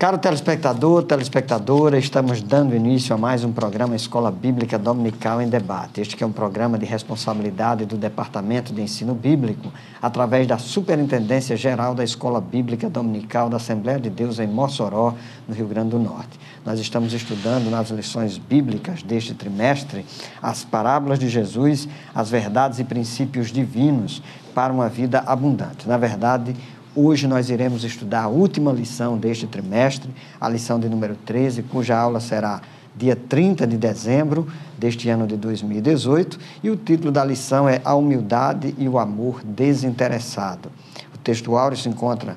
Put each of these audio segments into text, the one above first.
Caro telespectador, telespectadora, estamos dando início a mais um programa Escola Bíblica Dominical em Debate. Este que é um programa de responsabilidade do Departamento de Ensino Bíblico, através da Superintendência Geral da Escola Bíblica Dominical da Assembleia de Deus em Mossoró, no Rio Grande do Norte. Nós estamos estudando nas lições bíblicas deste trimestre as parábolas de Jesus, as verdades e princípios divinos para uma vida abundante. Na verdade, hoje nós iremos estudar a última lição deste trimestre, a lição de número 13, cuja aula será dia 30 de dezembro deste ano de 2018, e o título da lição é A Humildade e o Amor Desinteressado. O texto áureo se encontra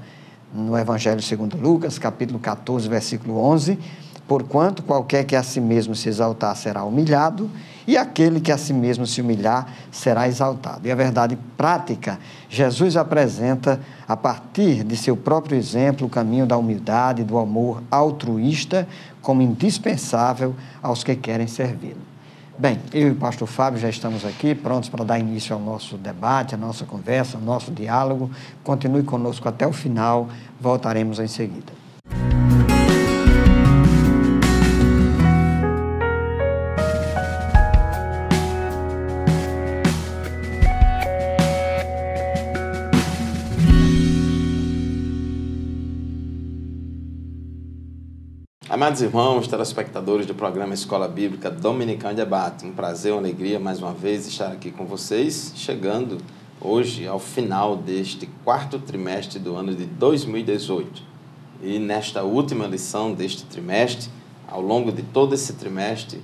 no Evangelho segundo Lucas, capítulo 14, versículo 11, porquanto qualquer que a si mesmo se exaltar será humilhado, e aquele que a si mesmo se humilhar será exaltado. E a verdade prática, Jesus apresenta, a partir de seu próprio exemplo, o caminho da humildade, do amor altruísta, como indispensável aos que querem servi-lo. Bem, eu e o pastor Fábio já estamos aqui, prontos para dar início ao nosso debate, à nossa conversa, ao nosso diálogo. Continue conosco até o final, voltaremos em seguida. Amados irmãos, telespectadores do programa Escola Bíblica Dominical em Debate, um prazer, uma alegria mais uma vez estar aqui com vocês, chegando hoje ao final deste quarto trimestre do ano de 2018. E nesta última lição deste trimestre, ao longo de todo esse trimestre,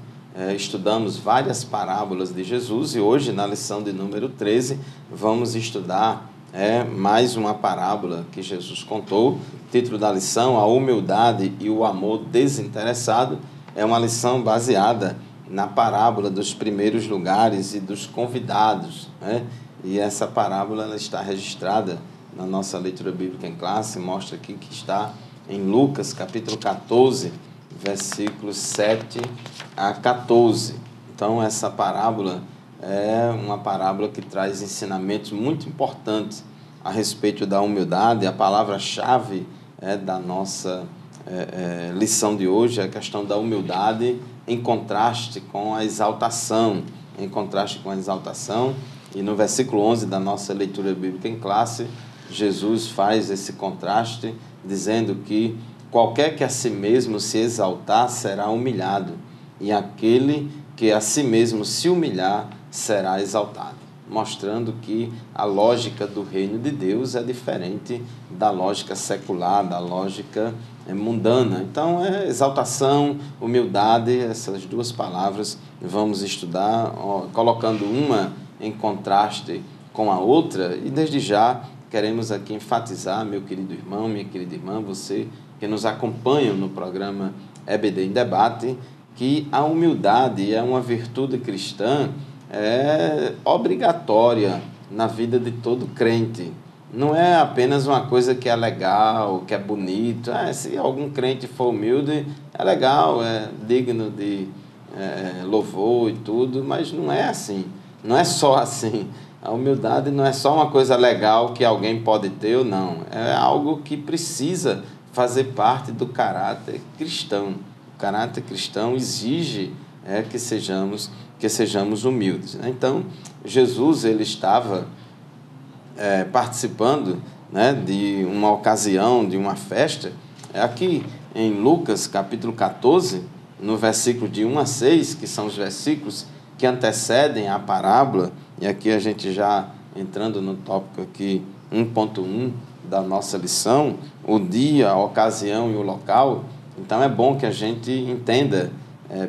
estudamos várias parábolas de Jesus e hoje na lição de número 13 vamos estudar mais uma parábola que Jesus contou. O título da lição, A Humildade e o Amor Desinteressado, é uma lição baseada na parábola dos primeiros lugares e dos convidados, E essa parábola ela está registrada na nossa leitura bíblica em classe, mostra aqui que está em Lucas, capítulo 14, versículos 7 a 14. Então, essa parábola é uma parábola que traz ensinamentos muito importantes a respeito da humildade. A palavra-chave da nossa lição de hoje é a questão da humildade em contraste com a exaltação. E no versículo 11 da nossa leitura bíblica em classe, Jesus faz esse contraste, dizendo que qualquer que a si mesmo se exaltar será humilhado, e aquele que a si mesmo se humilhar será exaltado, mostrando que a lógica do reino de Deus é diferente da lógica secular, da lógica mundana. Então, exaltação, humildade, essas duas palavras vamos estudar, colocando uma em contraste com a outra, e desde já queremos aqui enfatizar, meu querido irmão, minha querida irmã, você que nos acompanha no programa EBD em Debate, que a humildade é uma virtude cristã obrigatória na vida de todo crente. Não é apenas uma coisa que é legal, que é bonito. Se algum crente for humilde, é legal, é digno de louvor e tudo, mas não é assim. Não é só assim. A humildade não é só uma coisa legal que alguém pode ter ou não. É algo que precisa fazer parte do caráter cristão. O caráter cristão exige que sejamos humildes. Então, Jesus ele estava participando de uma ocasião, de uma festa. Aqui em Lucas, capítulo 14, no versículo de 1 a 6, que são os versículos que antecedem a parábola, e aqui a gente já entrando no tópico aqui 1.1 da nossa lição, o dia, a ocasião e o local. Então é bom que a gente entenda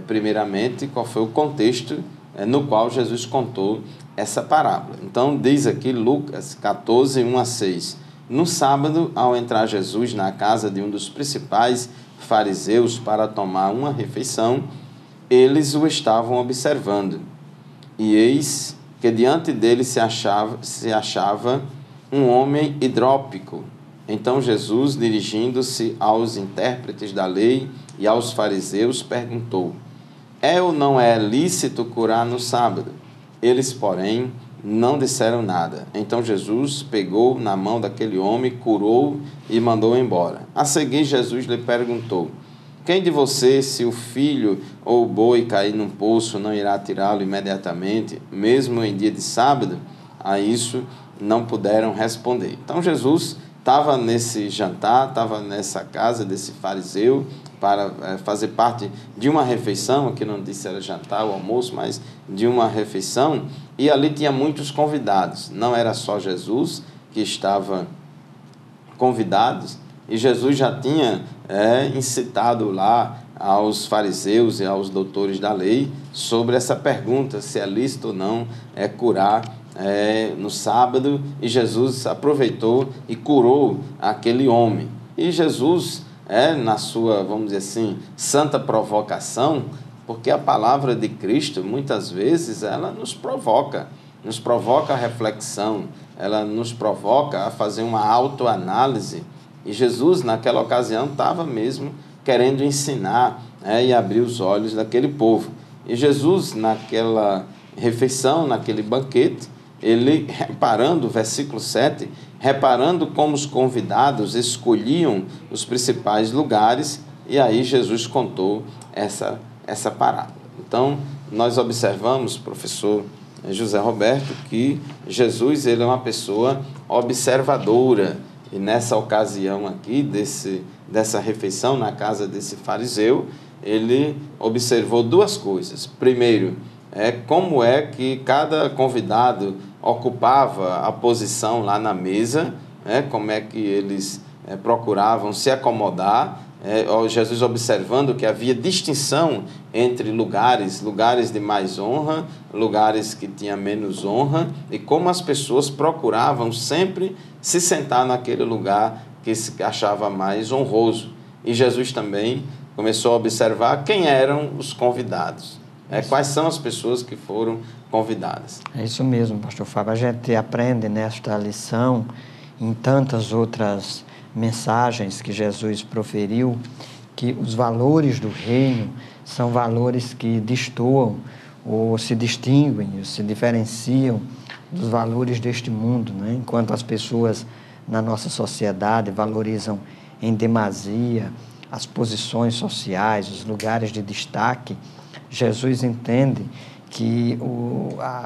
primeiramente qual foi o contexto no qual Jesus contou essa parábola. Então diz aqui Lucas 14, 1 a 6. No sábado, ao entrar Jesus na casa de um dos principais fariseus para tomar uma refeição, eles o estavam observando. E eis que diante dele se achava um homem hidrópico. Então Jesus, dirigindo-se aos intérpretes da lei e aos fariseus, perguntou: é ou não é lícito curar no sábado? Eles, porém, não disseram nada. Então Jesus pegou na mão daquele homem, curou e mandou embora. A seguir, Jesus lhe perguntou: quem de vocês, se o filho ou o boi cair num poço, não irá tirá-lo imediatamente, mesmo em dia de sábado? A isso não puderam responder. Então Jesus estava nesse jantar, estava nessa casa desse fariseu, para fazer parte de uma refeição, aqui não disse era jantar ou almoço, mas de uma refeição, e ali tinha muitos convidados. Não era só Jesus que estava convidado, e Jesus já tinha incitado lá aos fariseus e aos doutores da lei sobre essa pergunta, se é lícito ou não curar no sábado, e Jesus aproveitou e curou aquele homem. E Jesus, na sua, vamos dizer assim, santa provocação, porque a palavra de Cristo, muitas vezes, ela nos provoca a reflexão, ela nos provoca a fazer uma autoanálise. E Jesus, naquela ocasião, estava mesmo querendo ensinar e abrir os olhos daquele povo. E Jesus, naquela refeição, naquele banquete, ele, reparando, versículo 7, reparando como os convidados escolhiam os principais lugares, e aí Jesus contou essa parábola. Então, nós observamos, professor José Roberto, que Jesus ele é uma pessoa observadora, e nessa ocasião aqui, dessa refeição na casa desse fariseu, ele observou duas coisas. Primeiro, como é que cada convidado ocupava a posição lá na mesa, como é que eles procuravam se acomodar, Jesus observando que havia distinção entre lugares de mais honra, lugares que tinham menos honra, e como as pessoas procuravam sempre se sentar naquele lugar que se achava mais honroso. E Jesus também começou a observar quem eram os convidados. Quais são as pessoas que foram convidadas? É isso mesmo, pastor Fábio. A gente aprende nesta lição, em tantas outras mensagens que Jesus proferiu, que os valores do reino são valores que destoam ou se distinguem, ou se diferenciam dos valores deste mundo, né? Enquanto as pessoas na nossa sociedade valorizam em demasia as posições sociais, os lugares de destaque, Jesus entende que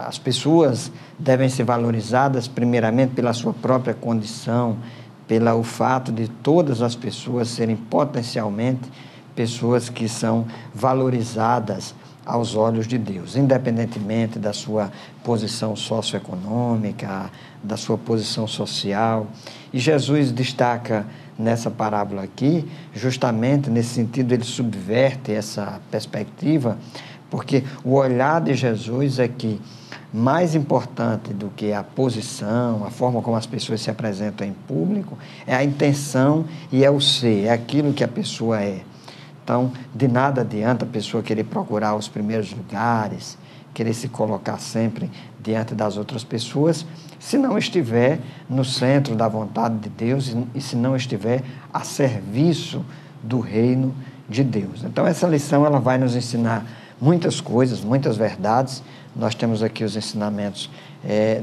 as pessoas devem ser valorizadas primeiramente pela sua própria condição, pelo fato de todas as pessoas serem potencialmente pessoas que são valorizadas aos olhos de Deus, independentemente da sua posição socioeconômica, da sua posição social. E Jesus destaca nessa parábola aqui, justamente nesse sentido, ele subverte essa perspectiva, porque o olhar de Jesus é que mais importante do que a posição, a forma como as pessoas se apresentam em público, é a intenção e é o ser, é aquilo que a pessoa é. Então, de nada adianta a pessoa querer procurar os primeiros lugares, querer se colocar sempre diante das outras pessoas, se não estiver no centro da vontade de Deus e se não estiver a serviço do reino de Deus. Então, essa lição ela vai nos ensinar muitas coisas, muitas verdades. Nós temos aqui os ensinamentos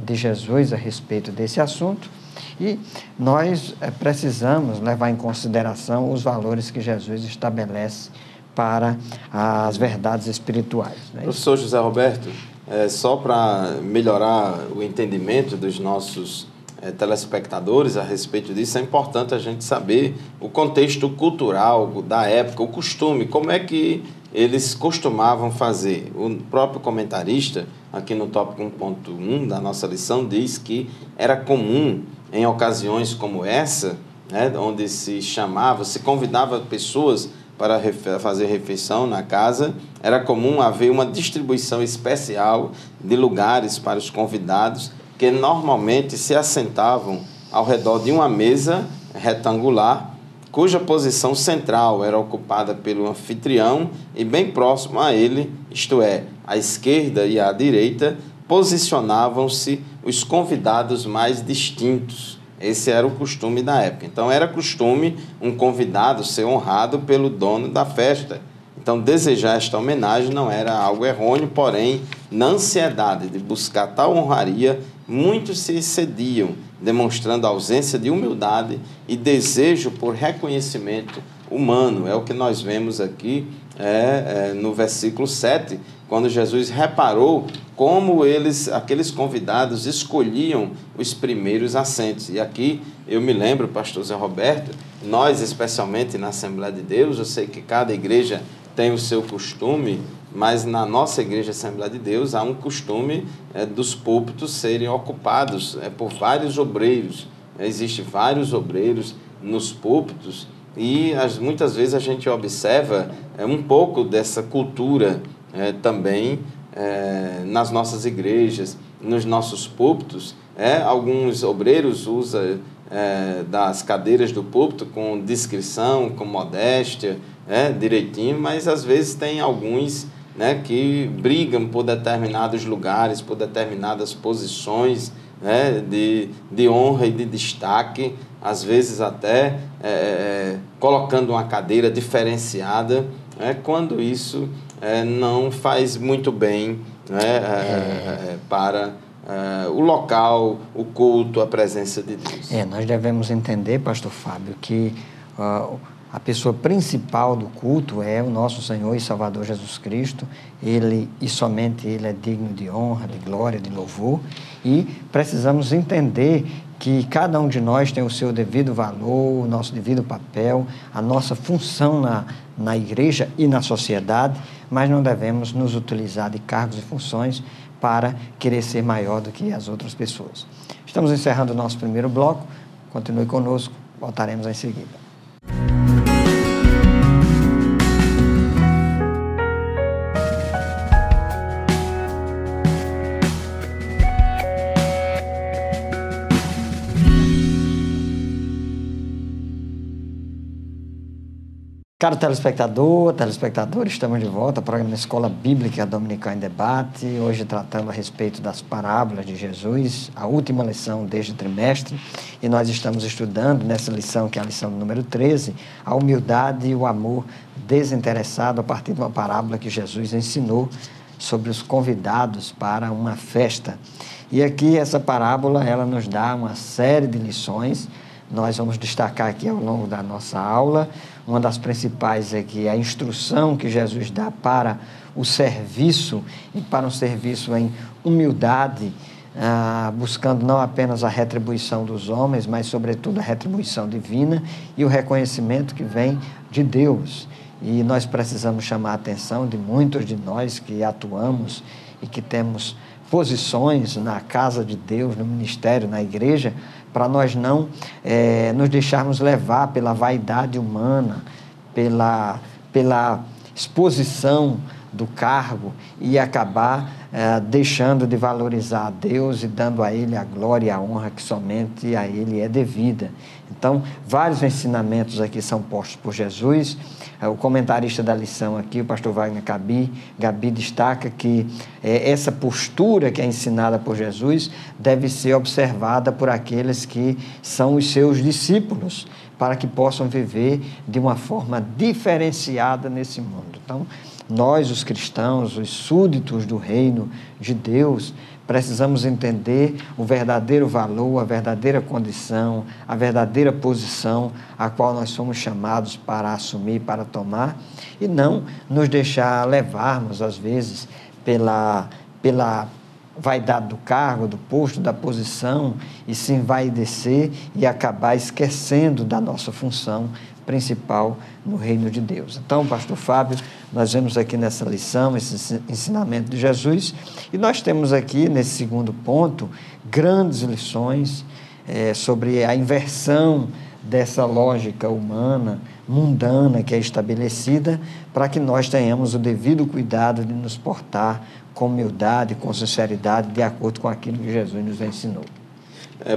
de Jesus a respeito desse assunto e nós precisamos levar em consideração os valores que Jesus estabelece para as verdades espirituais. Né? Professor José Roberto, só para melhorar o entendimento dos nossos telespectadores a respeito disso, é importante a gente saber o contexto cultural da época, o costume, como é que eles costumavam fazer. O próprio comentarista, aqui no tópico 1.1 da nossa lição, diz que era comum, em ocasiões como essa, onde se convidava pessoas para fazer refeição na casa, era comum haver uma distribuição especial de lugares para os convidados, que normalmente se assentavam ao redor de uma mesa retangular, cuja posição central era ocupada pelo anfitrião e bem próximo a ele, isto é, à esquerda e à direita, posicionavam-se os convidados mais distintos. Esse era o costume da época. Então, era costume um convidado ser honrado pelo dono da festa. Então, desejar esta homenagem não era algo errôneo, porém, na ansiedade de buscar tal honraria, muitos se excediam, demonstrando ausência de humildade e desejo por reconhecimento humano. É o que nós vemos aqui no versículo 7, quando Jesus reparou como aqueles convidados escolhiam os primeiros assentos. E aqui eu me lembro, pastor Zé Roberto, nós especialmente na Assembleia de Deus, eu sei que cada igreja tem o seu costume, mas na nossa igreja Assembleia de Deus há um costume dos púlpitos serem ocupados por vários obreiros. Existem vários obreiros nos púlpitos e muitas vezes a gente observa um pouco dessa cultura também nas nossas igrejas, nos nossos púlpitos. Alguns obreiros usam das cadeiras do púlpito com discrição, com modéstia, direitinho, mas às vezes tem alguns que brigam por determinados lugares, por determinadas posições de honra e de destaque, às vezes até colocando uma cadeira diferenciada, quando isso não faz muito bem para o local, o culto, a presença de Deus. Nós devemos entender, pastor Fábio, que a pessoa principal do culto é o nosso Senhor e Salvador Jesus Cristo. Ele, e somente Ele, é digno de honra, de glória, de louvor. E precisamos entender que cada um de nós tem o seu devido valor, o nosso devido papel, a nossa função na igreja e na sociedade, mas não devemos nos utilizar de cargos e funções para querer ser maior do que as outras pessoas. Estamos encerrando o nosso primeiro bloco. Continue conosco, voltaremos em seguida. Caro telespectador, estamos de volta ao programa Escola Bíblica Dominical em Debate, hoje tratando a respeito das parábolas de Jesus, a última lição deste trimestre, e nós estamos estudando nessa lição, que é a lição número 13, a humildade e o amor desinteressado a partir de uma parábola que Jesus ensinou sobre os convidados para uma festa. E aqui essa parábola, ela nos dá uma série de lições. Nós vamos destacar aqui ao longo da nossa aula. Uma das principais é que a instrução que Jesus dá para o serviço, e para um serviço em humildade, buscando não apenas a retribuição dos homens, mas sobretudo a retribuição divina e o reconhecimento que vem de Deus. E nós precisamos chamar a atenção de muitos de nós que atuamos e que temos posições na casa de Deus, no ministério, na igreja, para nós não nos deixarmos levar pela vaidade humana, pela exposição do cargo e acabar deixando de valorizar a Deus e dando a Ele a glória e a honra que somente a Ele é devida. Então, vários ensinamentos aqui são postos por Jesus. O comentarista da lição aqui, o pastor Wagner Gabi, destaca que essa postura que é ensinada por Jesus deve ser observada por aqueles que são os seus discípulos, para que possam viver de uma forma diferenciada nesse mundo. Então, nós, os cristãos, os súditos do reino de Deus, precisamos entender o verdadeiro valor, a verdadeira condição, a verdadeira posição a qual nós somos chamados para assumir, para tomar, e não nos deixar levarmos, às vezes, pela vaidade do cargo, do posto, da posição, e se envaidecer e acabar esquecendo da nossa função principal no reino de Deus. Então, pastor Fábio, nós vemos aqui nessa lição, esse ensinamento de Jesus, e nós temos aqui, nesse segundo ponto, grandes lições sobre a inversão dessa lógica humana, mundana, que é estabelecida, para que nós tenhamos o devido cuidado de nos portar com humildade, com sinceridade, de acordo com aquilo que Jesus nos ensinou.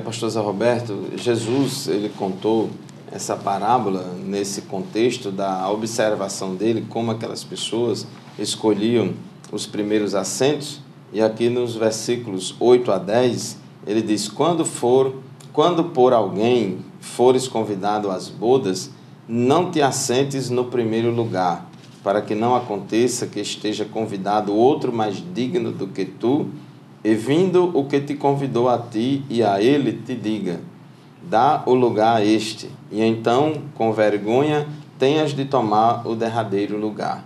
Pastor Zé Roberto, Jesus, ele contou essa parábola nesse contexto da observação dele, como aquelas pessoas escolhiam os primeiros assentos, e aqui nos versículos 8 a 10, ele diz: quando por alguém fores convidado às bodas, não te assentes no primeiro lugar, para que não aconteça que esteja convidado outro mais digno do que tu, e vindo o que te convidou a ti e a ele te diga, dá o lugar a este, e então, com vergonha, tenhas de tomar o derradeiro lugar.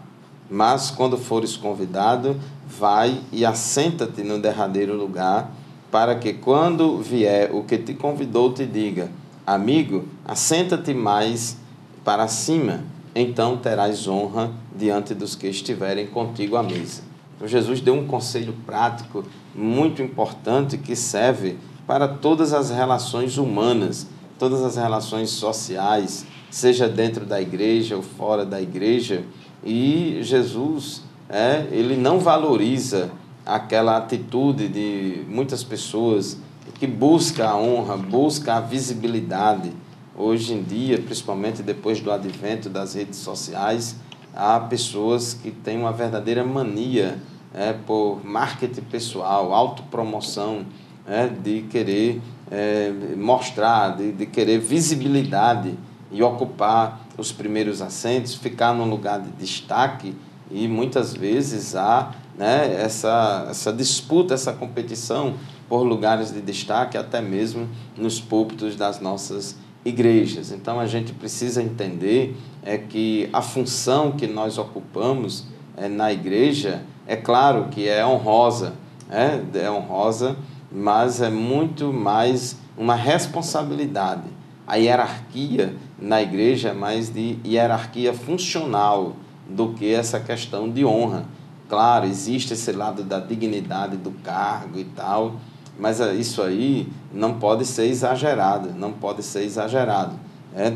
Mas, quando fores convidado, vai e assenta-te no derradeiro lugar, para que, quando vier o que te convidou, te diga, amigo, assenta-te mais para cima, então terás honra diante dos que estiverem contigo à mesa. Então, Jesus deu um conselho prático muito importante que serve para todas as relações humanas, todas as relações sociais, seja dentro da igreja ou fora da igreja. E Jesus, ele não valoriza aquela atitude de muitas pessoas que busca a honra, busca a visibilidade. Hoje em dia, principalmente depois do advento das redes sociais, há pessoas que têm uma verdadeira mania por marketing pessoal, autopromoção, de querer mostrar, de querer visibilidade e ocupar os primeiros assentos, ficar num lugar de destaque, e muitas vezes há essa disputa, essa competição por lugares de destaque, até mesmo nos púlpitos das nossas igrejas. Então, a gente precisa entender que a função que nós ocupamos na igreja, é claro que é honrosa, é honrosa, mas é muito mais uma responsabilidade. A hierarquia na igreja é mais de hierarquia funcional do que essa questão de honra. Claro, existe esse lado da dignidade do cargo e tal, mas isso aí não pode ser exagerado, não pode ser exagerado.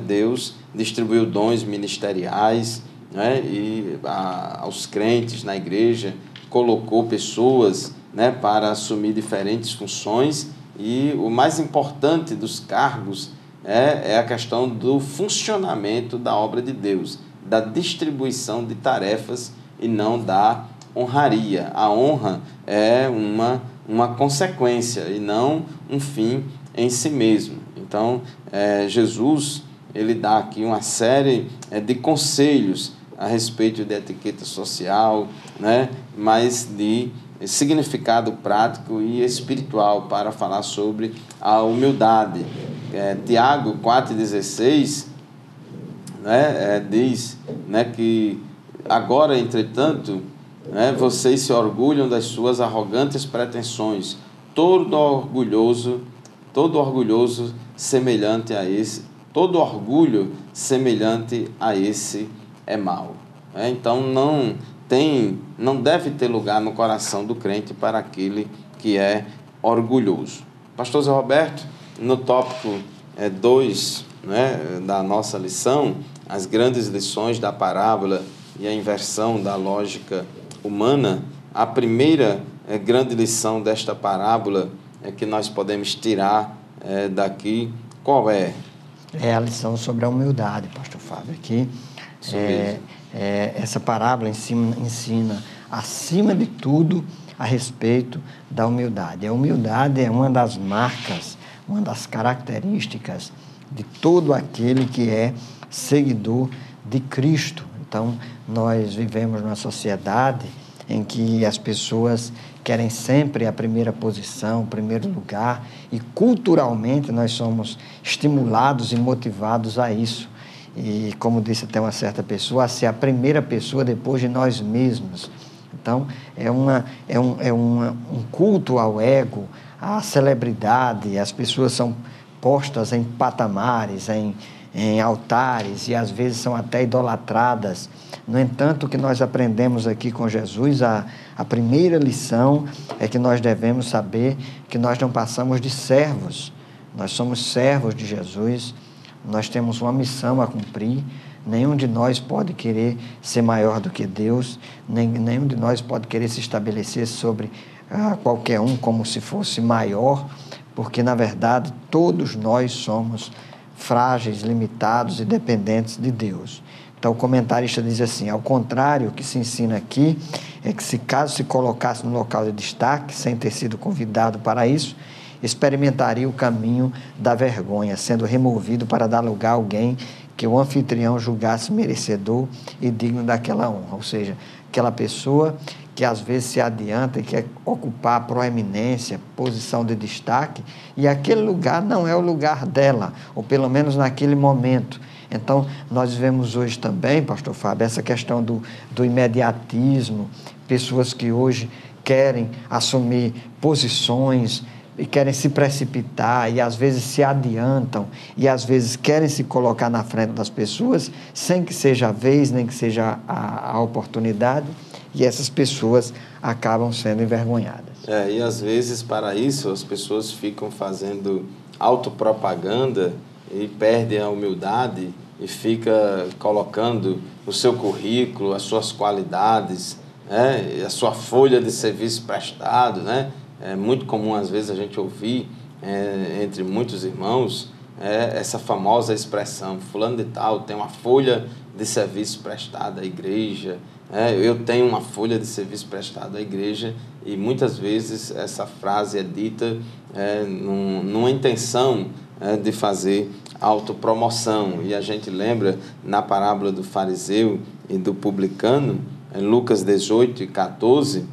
Deus distribuiu dons ministeriais, e aos crentes na igreja, colocou pessoas para assumir diferentes funções, e o mais importante dos cargos é a questão do funcionamento da obra de Deus, da distribuição de tarefas e não da honraria. A honra é uma consequência e não um fim em si mesmo. Então, Jesus, ele dá aqui uma série de conselhos a respeito de etiqueta social, mas de significado prático e espiritual para falar sobre a humildade. Tiago 4,16 diz que agora, entretanto, vocês se orgulham das suas arrogantes pretensões, todo orgulho semelhante a esse é mau. Então não deve ter lugar no coração do crente para aquele que é orgulhoso. Pastor Zé Roberto, no tópico 2 da nossa lição, as grandes lições da parábola e a inversão da lógica humana, a primeira grande lição desta parábola que nós podemos tirar daqui, qual é? É a lição sobre a humildade, pastor Fábio. Aqui, essa parábola ensina, acima de tudo, a respeito da humildade. A humildade é uma das marcas, uma das características de todo aquele que é seguidor de Cristo. Então, nós vivemos numa sociedade em que as pessoas querem sempre a primeira posição, o primeiro lugar, e culturalmente nós somos estimulados e motivados a isso. E, como disse até uma certa pessoa, a ser a primeira pessoa depois de nós mesmos. Então, é um culto ao ego, à celebridade. As pessoas são postas em patamares, em altares, e às vezes são até idolatradas. No entanto, o que nós aprendemos aqui com Jesus, a primeira lição é que nós devemos saber que nós não passamos de servos. Nós somos servos de Jesus, nós temos uma missão a cumprir. Nenhum de nós pode querer ser maior do que Deus, nenhum de nós pode querer se estabelecer sobre qualquer um como se fosse maior, porque, na verdade, todos nós somos frágeis, limitados e dependentes de Deus. Então, o comentarista diz assim: ao contrário, o que se ensina aqui é que, se caso se colocasse no local de destaque, sem ter sido convidado para isso, experimentaria o caminho da vergonha, sendo removido para dar lugar a alguém que o anfitrião julgasse merecedor e digno daquela honra, ou seja, aquela pessoa que às vezes se adianta e quer ocupar a proeminência, posição de destaque, e aquele lugar não é o lugar dela, ou pelo menos naquele momento. Então, nós vemos hoje também, pastor Fábio, essa questão do imediatismo, pessoas que hoje querem assumir posições e querem se precipitar e às vezes se adiantam e às vezes querem se colocar na frente das pessoas sem que seja a vez, nem que seja a oportunidade, e essas pessoas acabam sendo envergonhadas. E às vezes para isso as pessoas ficam fazendo autopropaganda e perdem a humildade e fica colocando o seu currículo, as suas qualidades, a sua folha de serviço prestado, né? É muito comum, às vezes, a gente ouvir entre muitos irmãos essa famosa expressão: fulano de tal tem uma folha de serviço prestado à igreja, eu tenho uma folha de serviço prestado à igreja, e muitas vezes essa frase é dita numa intenção de fazer autopromoção. E a gente lembra na parábola do fariseu e do publicano, em Lucas 18 e 14,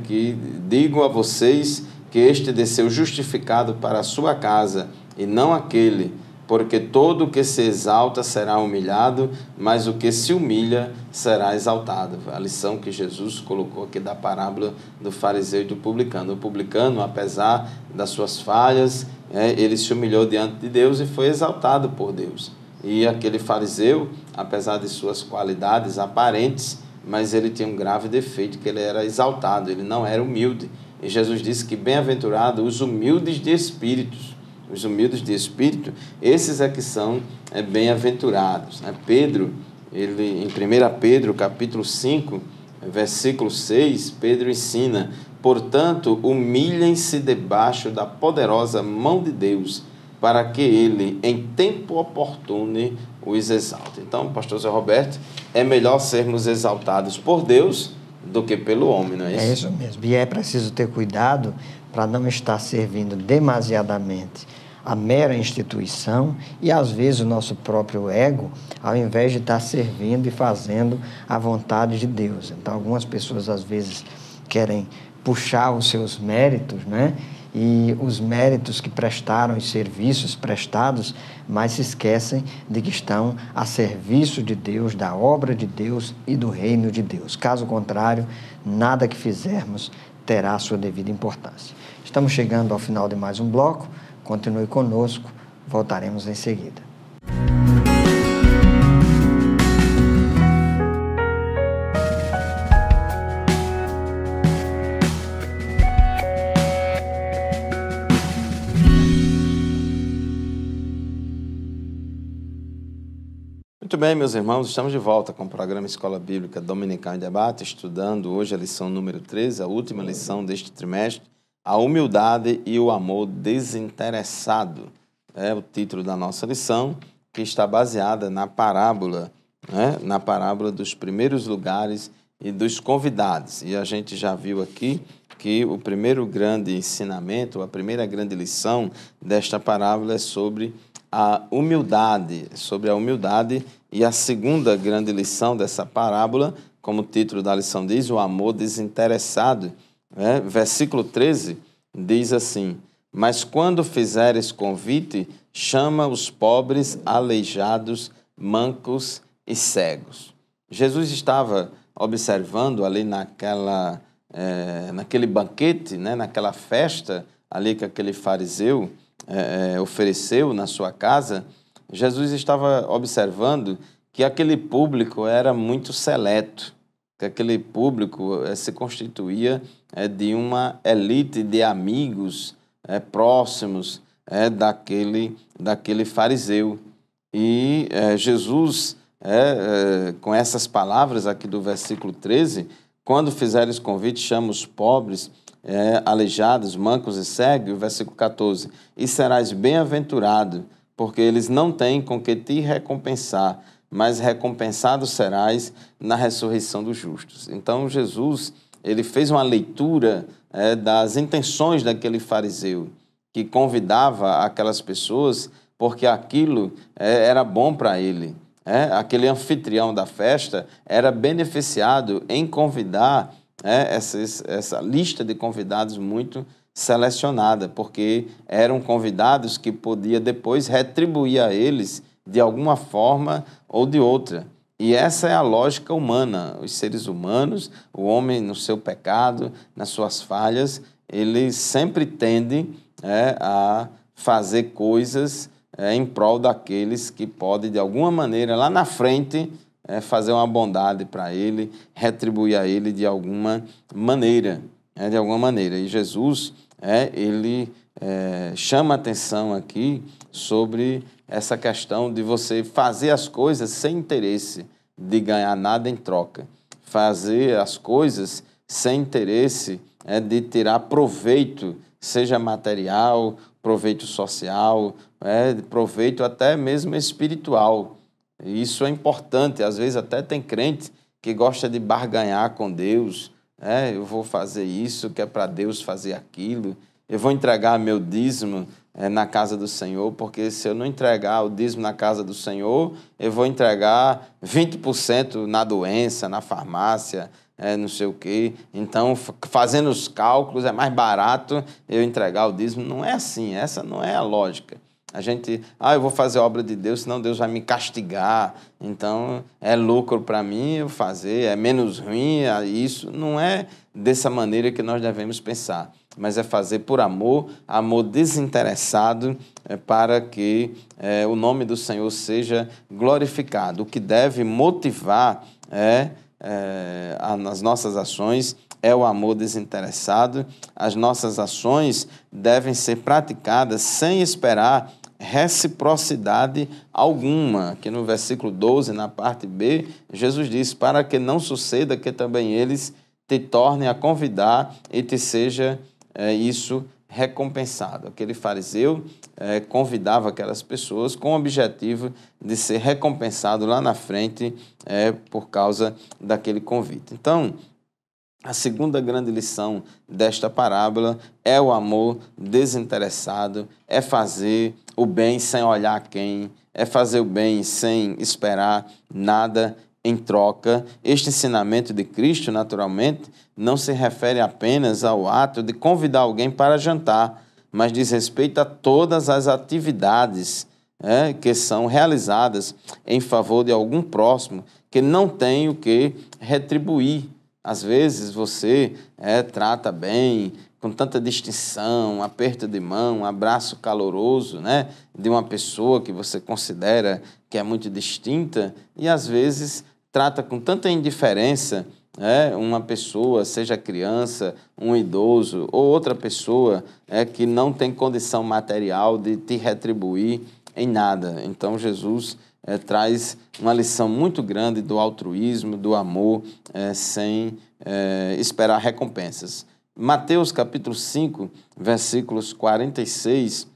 que digo a vocês que este desceu justificado para a sua casa e não aquele, porque todo o que se exalta será humilhado, mas o que se humilha será exaltado. A lição que Jesus colocou aqui da parábola do fariseu e do publicano. O publicano, apesar das suas falhas, ele se humilhou diante de Deus e foi exaltado por Deus. E aquele fariseu, apesar de suas qualidades aparentes, mas ele tinha um grave defeito, que ele era exaltado, ele não era humilde. E Jesus disse que bem-aventurado os humildes de espíritos. Os humildes de espírito, esses é que são bem-aventurados. Pedro, em 1 Pedro, capítulo 5, versículo 6, Pedro ensina: portanto, humilhem-se debaixo da poderosa mão de Deus, para que ele, em tempo oportuno, os exalte. Então, pastor Zé Roberto, é melhor sermos exaltados por Deus do que pelo homem, não é isso? É isso mesmo. E é preciso ter cuidado para não estar servindo demasiadamente a mera instituição e, às vezes, o nosso próprio ego, ao invés de estar servindo e fazendo a vontade de Deus. Então, algumas pessoas, às vezes, querem puxar os seus méritos, né? E os méritos que prestaram, os serviços prestados, mas se esquecem de que estão a serviço de Deus, da obra de Deus e do reino de Deus. Caso contrário, nada que fizermos terá a sua devida importância. Estamos chegando ao final de mais um bloco. Continue conosco, voltaremos em seguida. Muito bem, meus irmãos, estamos de volta com o programa Escola Bíblica Dominical em Debate, estudando hoje a lição número 13, a última lição deste trimestre, a humildade e o amor desinteressado. É o título da nossa lição, que está baseada na parábola, na parábola dos primeiros lugares e dos convidados. E a gente já viu aqui que o primeiro grande ensinamento, a primeira grande lição desta parábola é sobre a humildade, e a segunda grande lição dessa parábola, como o título da lição diz, o amor desinteressado. Versículo 13 diz assim: mas quando fizeres convite, chama os pobres, aleijados, mancos e cegos. Jesus estava observando ali naquele banquete, naquela festa ali que aquele fariseu ofereceu na sua casa. Jesus estava observando que aquele público era muito seleto, que aquele público se constituía de uma elite de amigos próximos daquele fariseu. E Jesus, com essas palavras aqui do versículo 13, quando fizeres convite, chama os pobres, aleijados, mancos e cegos, o versículo 14, e serás bem-aventurado, porque eles não têm com que te recompensar, mas recompensado serás na ressurreição dos justos. Então, Jesus, ele fez uma leitura das intenções daquele fariseu, que convidava aquelas pessoas porque aquilo era bom para ele. Aquele anfitrião da festa era beneficiado em convidar essa lista de convidados muito selecionada, porque eram convidados que podia depois retribuir a eles de alguma forma ou de outra. E essa é a lógica humana. Os seres humanos, o homem no seu pecado, nas suas falhas, ele sempre tende a fazer coisas em prol daqueles que podem, de alguma maneira, lá na frente, fazer uma bondade para ele, retribuir a ele de alguma maneira. E Jesus, ele chama a atenção aqui sobre essa questão de você fazer as coisas sem interesse de ganhar nada em troca. Fazer as coisas sem interesse de tirar proveito, seja material, proveito social, proveito até mesmo espiritual. Isso é importante. Às vezes até tem crente que gosta de barganhar com Deus. Eu vou fazer isso, que é para Deus fazer aquilo. Eu vou entregar meu dízimo na casa do Senhor, porque se eu não entregar o dízimo na casa do Senhor, eu vou entregar 20% na doença, na farmácia, não sei o quê. Então, fazendo os cálculos, é mais barato eu entregar o dízimo. Não é assim, essa não é a lógica. A gente, eu vou fazer a obra de Deus, senão Deus vai me castigar. Então, é lucro para mim eu fazer, é menos ruim, isso. Não é dessa maneira que nós devemos pensar, mas é fazer por amor, amor desinteressado, para que o nome do Senhor seja glorificado. O que deve motivar nas nossas ações é o amor desinteressado. As nossas ações devem ser praticadas sem esperar reciprocidade alguma. Aqui no versículo 12, na parte B, Jesus diz: para que não suceda que também eles te tornem a convidar e te seja isso recompensado. Aquele fariseu convidava aquelas pessoas com o objetivo de ser recompensado lá na frente por causa daquele convite. Então, a segunda grande lição desta parábola é o amor desinteressado, é fazer o bem sem olhar a quem, é fazer o bem sem esperar nada em troca. Este ensinamento de Cristo, naturalmente, não se refere apenas ao ato de convidar alguém para jantar, mas diz respeito a todas as atividades que são realizadas em favor de algum próximo que não tem o que retribuir. Às vezes você trata bem, com tanta distinção, um aperto de mão, um abraço caloroso, de uma pessoa que você considera que é muito distinta, e às vezes trata com tanta indiferença uma pessoa, seja criança, um idoso ou outra pessoa que não tem condição material de te retribuir em nada. Então Jesus traz uma lição muito grande do altruísmo, do amor, sem esperar recompensas. Mateus capítulo 5, versículos 46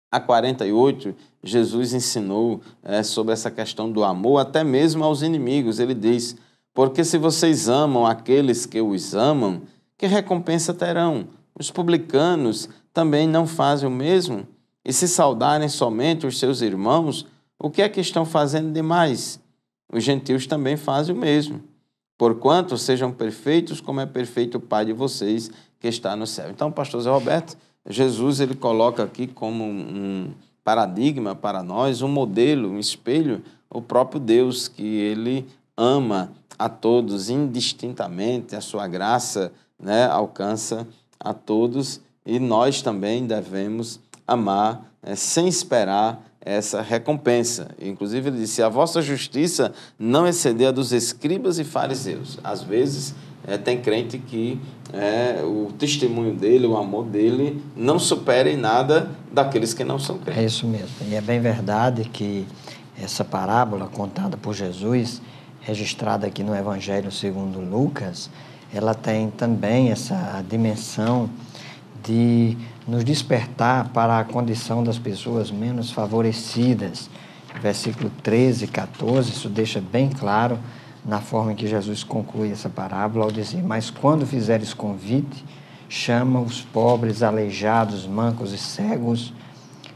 a 48, Jesus ensinou sobre essa questão do amor, até mesmo aos inimigos. Ele diz: porque se vocês amam aqueles que os amam, que recompensa terão? Os publicanos também não fazem o mesmo? E se saudarem somente os seus irmãos, o que é que estão fazendo demais? Os gentios também fazem o mesmo. Porquanto sejam perfeitos, como é perfeito o Pai de vocês que está no céu. Então, pastor Zé Roberto, Jesus ele coloca aqui como um paradigma para nós, um modelo, um espelho, o próprio Deus, que ele ama a todos indistintamente, a sua graça alcança a todos, e nós também devemos amar sem esperar essa recompensa. Inclusive ele disse: a vossa justiça não exceder a dos escribas e fariseus. Às vezes tem crente que o testemunho dele, o amor dele não supera em nada daqueles que não são crentes. É isso mesmo. E é bem verdade que essa parábola contada por Jesus, registrada aqui no Evangelho segundo Lucas, ela tem também essa dimensão de nos despertar para a condição das pessoas menos favorecidas. Versículo 13 e 14, isso deixa bem claro na forma em que Jesus conclui essa parábola ao dizer: mas quando fizeres convite, chama os pobres, aleijados, mancos e cegos,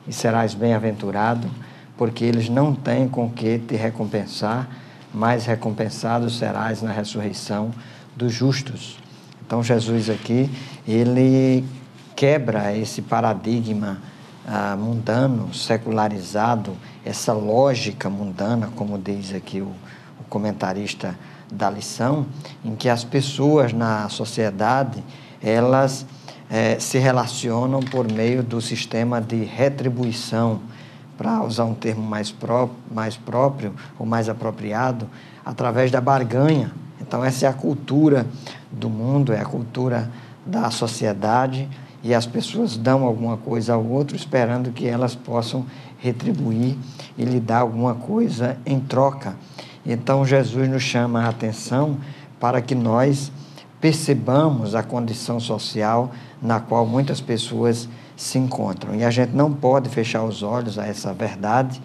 e serás bem-aventurado, porque eles não têm com que te recompensar, mas recompensado serás na ressurreição dos justos. Então, Jesus aqui, ele quebra esse paradigma mundano, secularizado, essa lógica mundana, como diz aqui o comentarista da lição, em que as pessoas na sociedade, elas se relacionam por meio do sistema de retribuição, para usar um termo mais próprio ou mais apropriado, através da barganha. Então, essa é a cultura do mundo, é a cultura da sociedade, e as pessoas dão alguma coisa ao outro esperando que elas possam retribuir e lhe dar alguma coisa em troca. Então, Jesus nos chama a atenção para que nós percebamos a condição social na qual muitas pessoas se encontram. E a gente não pode fechar os olhos a essa verdade.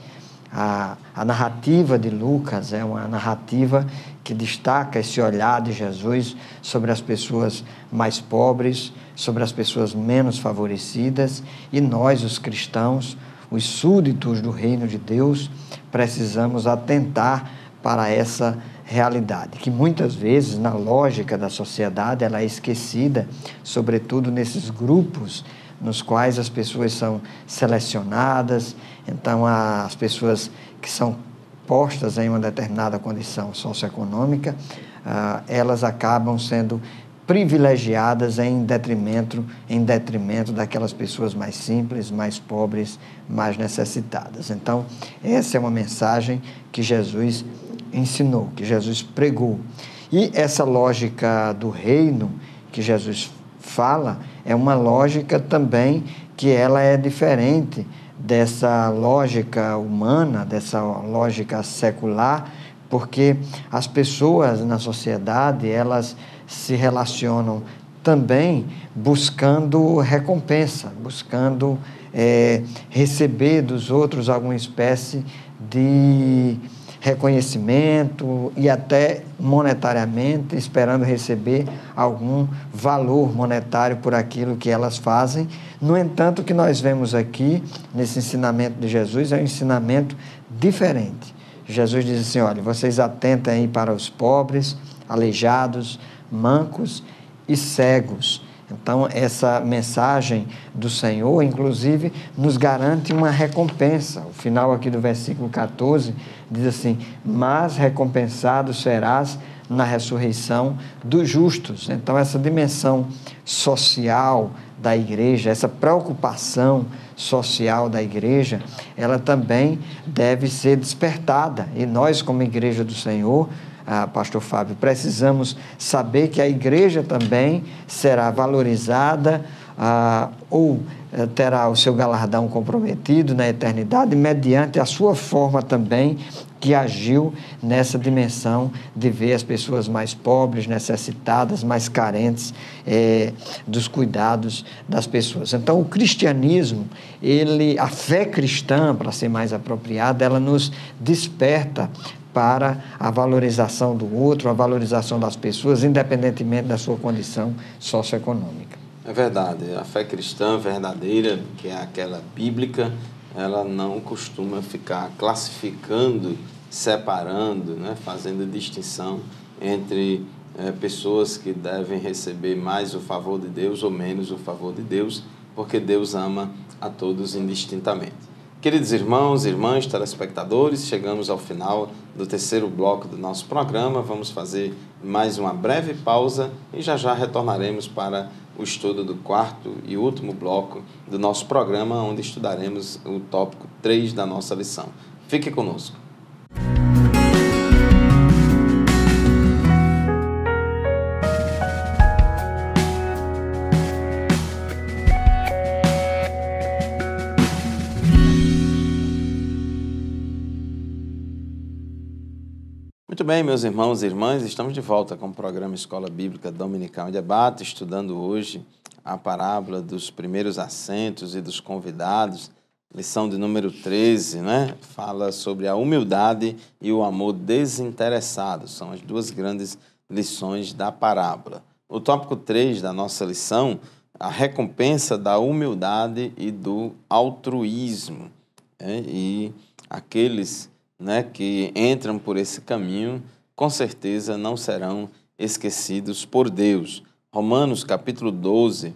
A narrativa de Lucas é uma narrativa que destaca esse olhar de Jesus sobre as pessoas mais pobres, sobre as pessoas menos favorecidas, e nós, os cristãos, os súditos do reino de Deus, precisamos atentar para essa realidade, que muitas vezes, na lógica da sociedade, ela é esquecida, sobretudo nesses grupos nos quais as pessoas são selecionadas. Então, as pessoas que são postas em uma determinada condição socioeconômica, elas acabam sendo privilegiadas em detrimento daquelas pessoas mais simples, mais pobres, mais necessitadas. Então, essa é uma mensagem que Jesus ensinou, que Jesus pregou. E essa lógica do reino que Jesus fala é uma lógica também que ela é diferente dessa lógica humana, dessa lógica secular, porque as pessoas na sociedade, elas se relacionam também buscando recompensa, buscando receber dos outros alguma espécie de reconhecimento e até monetariamente, esperando receber algum valor monetário por aquilo que elas fazem. No entanto, o que nós vemos aqui, nesse ensinamento de Jesus, é um ensinamento diferente. Jesus diz assim: olha, vocês atentem aí para os pobres, aleijados, mancos e cegos. Então, essa mensagem do Senhor, inclusive, nos garante uma recompensa. O final aqui do versículo 14 diz assim: mas recompensado serás na ressurreição dos justos. Então, essa dimensão social da igreja, essa preocupação social da igreja, ela também deve ser despertada. E nós, como igreja do Senhor, Pastor Fábio, precisamos saber que a igreja também será valorizada ou terá o seu galardão comprometido na eternidade mediante a sua forma também que agiu nessa dimensão de ver as pessoas mais pobres, necessitadas, mais carentes dos cuidados das pessoas. Então, o cristianismo, a fé cristã, para ser mais apropriada, ela nos desperta para a valorização do outro, a valorização das pessoas, independentemente da sua condição socioeconômica. É verdade, a fé cristã verdadeira, que é aquela bíblica, ela não costuma ficar classificando, separando, né, fazendo distinção entre pessoas que devem receber mais o favor de Deus ou menos o favor de Deus, porque Deus ama a todos indistintamente. Queridos irmãos, irmãs, telespectadores, chegamos ao final do terceiro bloco do nosso programa. Vamos fazer mais uma breve pausa e já retornaremos para o estudo do quarto e último bloco do nosso programa, onde estudaremos o tópico 3 da nossa lição. Fique conosco. Muito bem, meus irmãos e irmãs, estamos de volta com o programa Escola Bíblica Dominical em Debate, estudando hoje a parábola dos primeiros assentos e dos convidados, lição de número 13, né? Fala sobre a humildade e o amor desinteressado, são as duas grandes lições da parábola. O tópico 3 da nossa lição a recompensa da humildade e do altruísmo. E aqueles, né, que entram por esse caminho, com certeza não serão esquecidos por Deus. Romanos capítulo 12,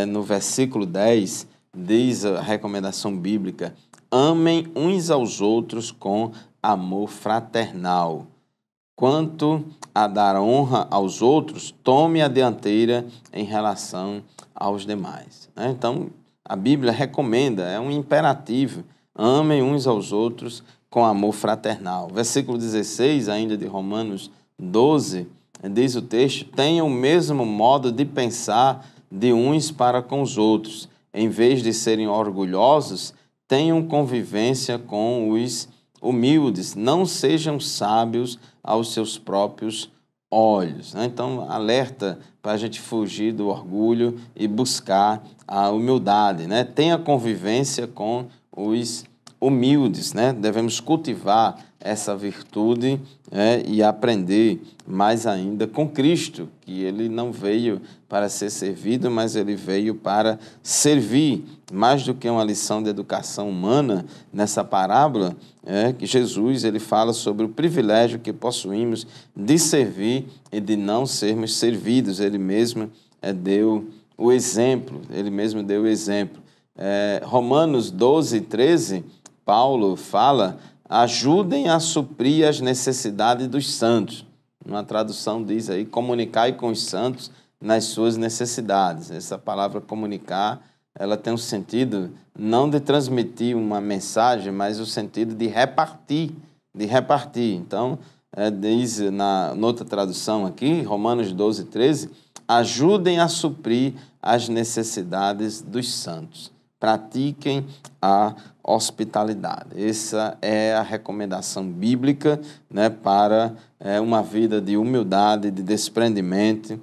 no versículo 10, diz a recomendação bíblica: amem uns aos outros com amor fraternal. Quanto a dar honra aos outros, tome a dianteira em relação aos demais. Então, a Bíblia recomenda, é um imperativo: amem uns aos outros com amor fraternal. Versículo 16, ainda de Romanos 12, diz o texto: tenham o mesmo modo de pensar de uns para com os outros. Em vez de serem orgulhosos, tenham convivência com os humildes. Não sejam sábios aos seus próprios olhos. Então, alerta para a gente fugir do orgulho e buscar a humildade. Tenha convivência com os humildes. Devemos cultivar essa virtude e aprender mais ainda com Cristo, que ele não veio para ser servido, mas ele veio para servir. Mais do que uma lição de educação humana, nessa parábola, que Jesus ele fala sobre o privilégio que possuímos de servir e de não sermos servidos. Ele mesmo deu o exemplo. Romanos 12, 13, Paulo fala: ajudem a suprir as necessidades dos santos. Uma tradução diz aí: comunicai com os santos nas suas necessidades. Essa palavra comunicar, ela tem um sentido não de transmitir uma mensagem, mas o sentido de repartir. Então, diz noutra tradução aqui, Romanos 12, 13, ajudem a suprir as necessidades dos santos. Pratiquem a hospitalidade. Essa é a recomendação bíblica, para uma vida de humildade, de desprendimento,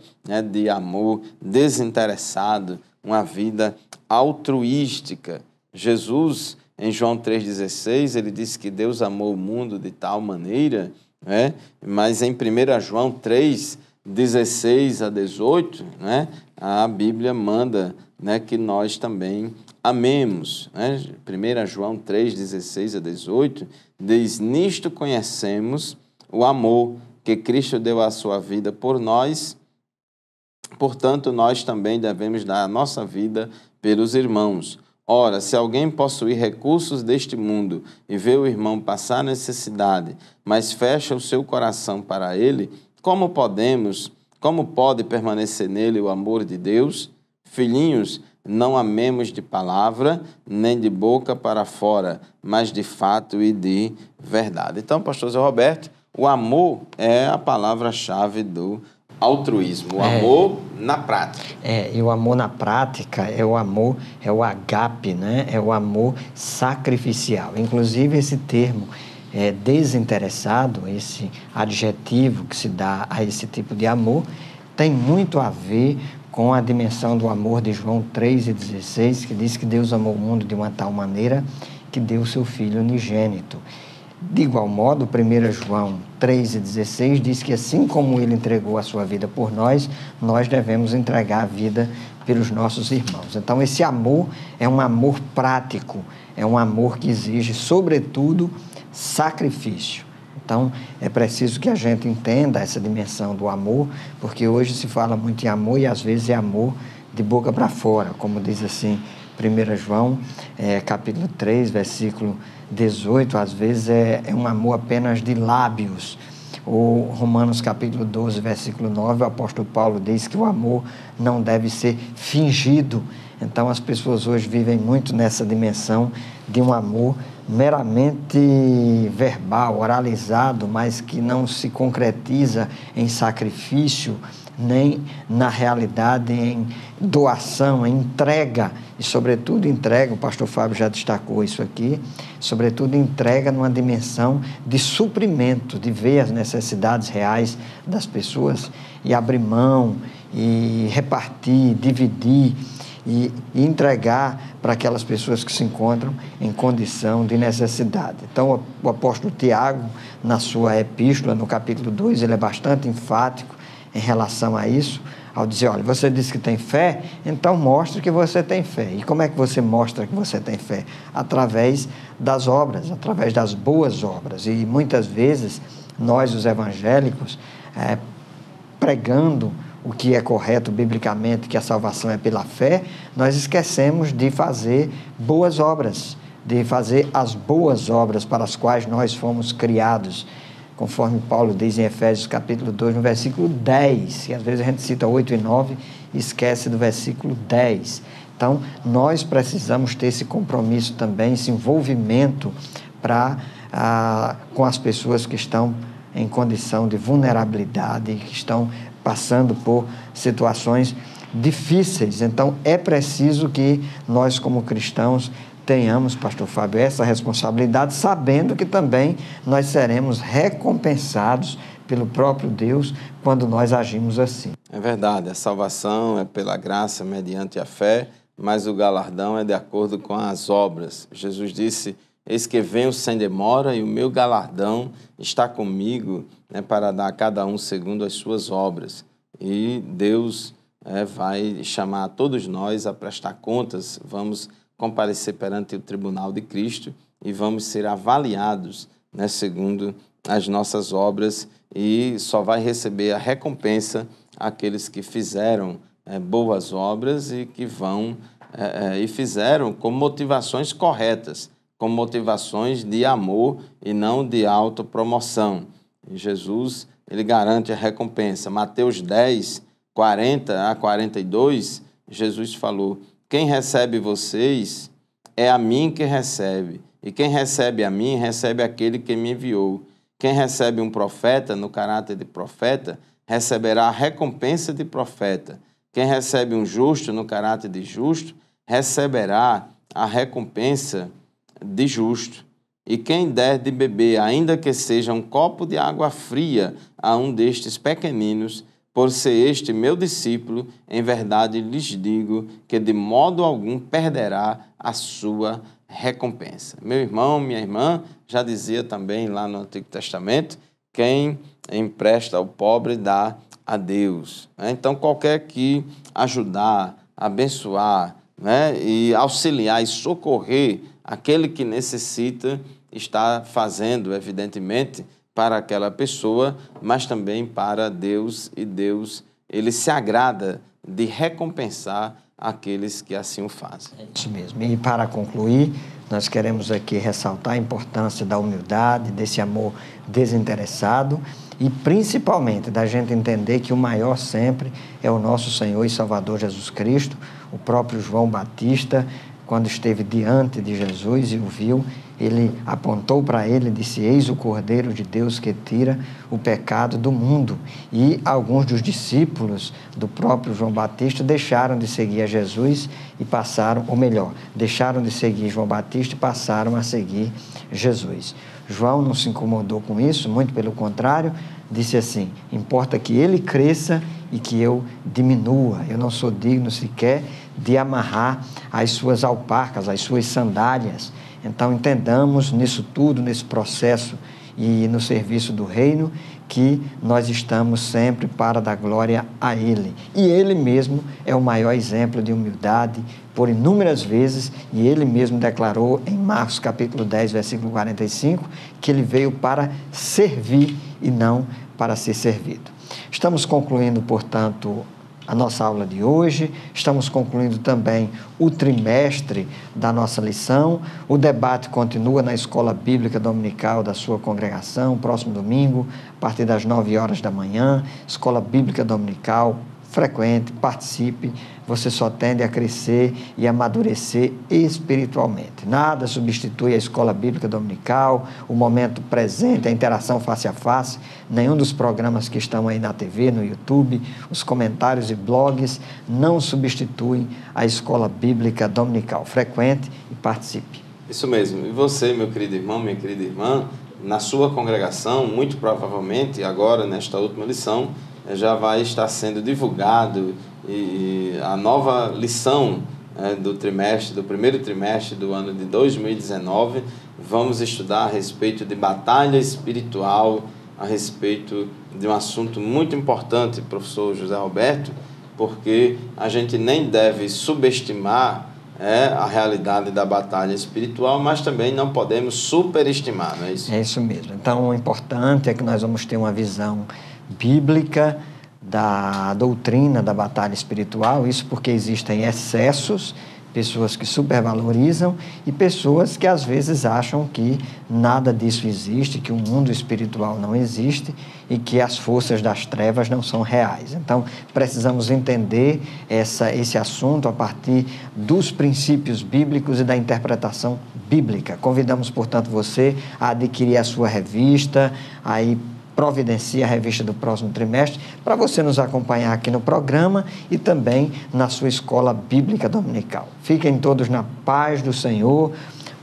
de amor desinteressado, uma vida altruística. Jesus, em João 3,16, ele disse que Deus amou o mundo de tal maneira, mas em 1 João 3, 16 a 18, a Bíblia manda que nós também amemos. 1 João 3, 16 a 18, diz: nisto conhecemos o amor que Cristo deu a sua vida por nós, portanto nós também devemos dar a nossa vida pelos irmãos. Ora, se alguém possuir recursos deste mundo e vê o irmão passar necessidade, mas fecha o seu coração para ele, como pode permanecer nele o amor de Deus? Filhinhos, não amemos de palavra, nem de boca para fora, mas de fato e de verdade. Então, pastor Zé Roberto, o amor é a palavra-chave do altruísmo, o amor na prática. E o amor na prática é o amor, é o agape, é o amor sacrificial. Inclusive, esse termo desinteressado, esse adjetivo que se dá a esse tipo de amor, tem muito a ver com a dimensão do amor de João 3,16, que diz que Deus amou o mundo de uma tal maneira que deu o seu Filho unigênito. De igual modo, 1 João 3,16 diz que assim como ele entregou a sua vida por nós, nós devemos entregar a vida pelos nossos irmãos. Então, esse amor é um amor prático, é um amor que exige, sobretudo, sacrifício. Então, é preciso que a gente entenda essa dimensão do amor, porque hoje se fala muito em amor e às vezes é amor de boca para fora, como diz assim 1 João, capítulo 3, versículo 18, às vezes é um amor apenas de lábios. Ou Romanos capítulo 12, versículo 9, o apóstolo Paulo diz que o amor não deve ser fingido. Então, as pessoas hoje vivem muito nessa dimensão de um amor meramente verbal, oralizado, mas que não se concretiza em sacrifício, nem na realidade em doação, em entrega, e sobretudo entrega, o pastor Fábio já destacou isso aqui, sobretudo entrega numa dimensão de suprimento, de ver as necessidades reais das pessoas e abrir mão, e repartir, dividir, e entregar para aquelas pessoas que se encontram em condição de necessidade. Então, o apóstolo Tiago, na sua epístola, no capítulo 2, ele é bastante enfático em relação a isso, ao dizer, olha, você disse que tem fé, então mostre que você tem fé. E como é que você mostra que você tem fé? Através das obras, através das boas obras. E muitas vezes, nós, os evangélicos, pregando o que é correto biblicamente, que a salvação é pela fé, nós esquecemos de fazer boas obras, de fazer as boas obras para as quais nós fomos criados, conforme Paulo diz em Efésios capítulo 2, no versículo 10, e às vezes a gente cita 8 e 9 e esquece do versículo 10. Então, nós precisamos ter esse compromisso também, esse envolvimento com as pessoas que estão em condição de vulnerabilidade, que estão passando por situações difíceis. Então, é preciso que nós, como cristãos, tenhamos, pastor Fábio, essa responsabilidade, sabendo que também nós seremos recompensados pelo próprio Deus quando nós agimos assim. É verdade, a salvação é pela graça mediante a fé, mas o galardão é de acordo com as obras. Jesus disse, eis que venho sem demora e o meu galardão está comigo, para dar a cada um segundo as suas obras. E Deus vai chamar a todos nós a prestar contas, vamos comparecer perante o tribunal de Cristo e vamos ser avaliados, segundo as nossas obras, e só vai receber a recompensa aqueles que fizeram boas obras e que e fizeram com motivações corretas, com motivações de amor e não de autopromoção. E Jesus, ele garante a recompensa. Mateus 10, 40 a 42, Jesus falou, quem recebe vocês é a mim que recebe, e quem recebe a mim, recebe aquele que me enviou. Quem recebe um profeta no caráter de profeta, receberá a recompensa de profeta. Quem recebe um justo no caráter de justo, receberá a recompensa de justo. E quem der de beber, ainda que seja um copo de água fria, a um destes pequeninos, por ser este meu discípulo, em verdade lhes digo que de modo algum perderá a sua recompensa. Meu irmão, minha irmã, já dizia também lá no Antigo Testamento, quem empresta ao pobre dá a Deus. Então, qualquer que ajudar, abençoar, e auxiliar e socorrer aquele que necessita, está fazendo, evidentemente, para aquela pessoa, mas também para Deus, e Deus, ele se agrada de recompensar aqueles que assim o fazem. É isso mesmo. E para concluir, nós queremos aqui ressaltar a importância da humildade, desse amor desinteressado e principalmente da gente entender que o maior sempre é o nosso Senhor e Salvador Jesus Cristo. O próprio João Batista, quando esteve diante de Jesus e o viu, ele apontou para ele e disse, eis o Cordeiro de Deus que tira o pecado do mundo. E alguns dos discípulos do próprio João Batista deixaram de seguir a Jesus e passaram, ou melhor, deixaram de seguir João Batista e passaram a seguir Jesus. João não se incomodou com isso, muito pelo contrário, disse assim, importa que ele cresça e que eu diminua. Eu não sou digno sequer de amarrar as suas alparcas, as suas sandálias. Então, entendamos nisso tudo, nesse processo e no serviço do reino, que nós estamos sempre para dar glória a Ele. E Ele mesmo é o maior exemplo de humildade, por inúmeras vezes, e Ele mesmo declarou em Marcos capítulo 10, versículo 45, que Ele veio para servir e não para ser servido. Estamos concluindo, portanto, a nossa aula de hoje, estamos concluindo também o trimestre da nossa lição. O debate continua na Escola Bíblica Dominical da sua congregação, próximo domingo, a partir das 9 horas da manhã, Escola Bíblica Dominical, frequente, participe, você só tende a crescer e amadurecer espiritualmente. Nada substitui a escola bíblica dominical, o momento presente, a interação face a face, nenhum dos programas que estão aí na TV, no YouTube, os comentários e blogs não substituem a escola bíblica dominical. Frequente e participe. Isso mesmo. E você, meu querido irmão, minha querida irmã, na sua congregação, muito provavelmente, agora, nesta última lição, já vai estar sendo divulgado e a nova lição do primeiro trimestre do ano de 2019. Vamos estudar a respeito de batalha espiritual, a respeito de um assunto muito importante, professor José Roberto, porque a gente nem deve subestimar a realidade da batalha espiritual, mas também não podemos superestimar, não é isso? É isso mesmo. Então, o importante é que nós vamos ter uma visão bíblica da doutrina da batalha espiritual, isso porque existem excessos, pessoas que supervalorizam e pessoas que às vezes acham que nada disso existe, que o mundo espiritual não existe e que as forças das trevas não são reais. Então, precisamos entender esse assunto a partir dos princípios bíblicos e da interpretação bíblica. Convidamos, portanto, você a adquirir a sua revista, aí providencie a revista do próximo trimestre, para você nos acompanhar aqui no programa e também na sua escola bíblica dominical. Fiquem todos na paz do Senhor,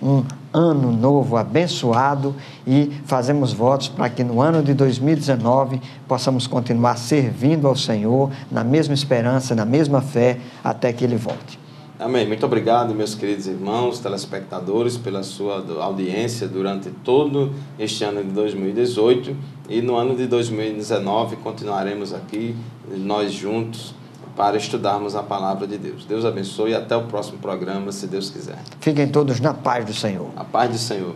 um ano novo abençoado e fazemos votos para que no ano de 2019 possamos continuar servindo ao Senhor na mesma esperança, na mesma fé, até que Ele volte. Amém. Muito obrigado, meus queridos irmãos, telespectadores, pela sua audiência durante todo este ano de 2018. E no ano de 2019 continuaremos aqui, nós juntos, para estudarmos a palavra de Deus. Deus abençoe e até o próximo programa, se Deus quiser. Fiquem todos na paz do Senhor. A paz do Senhor.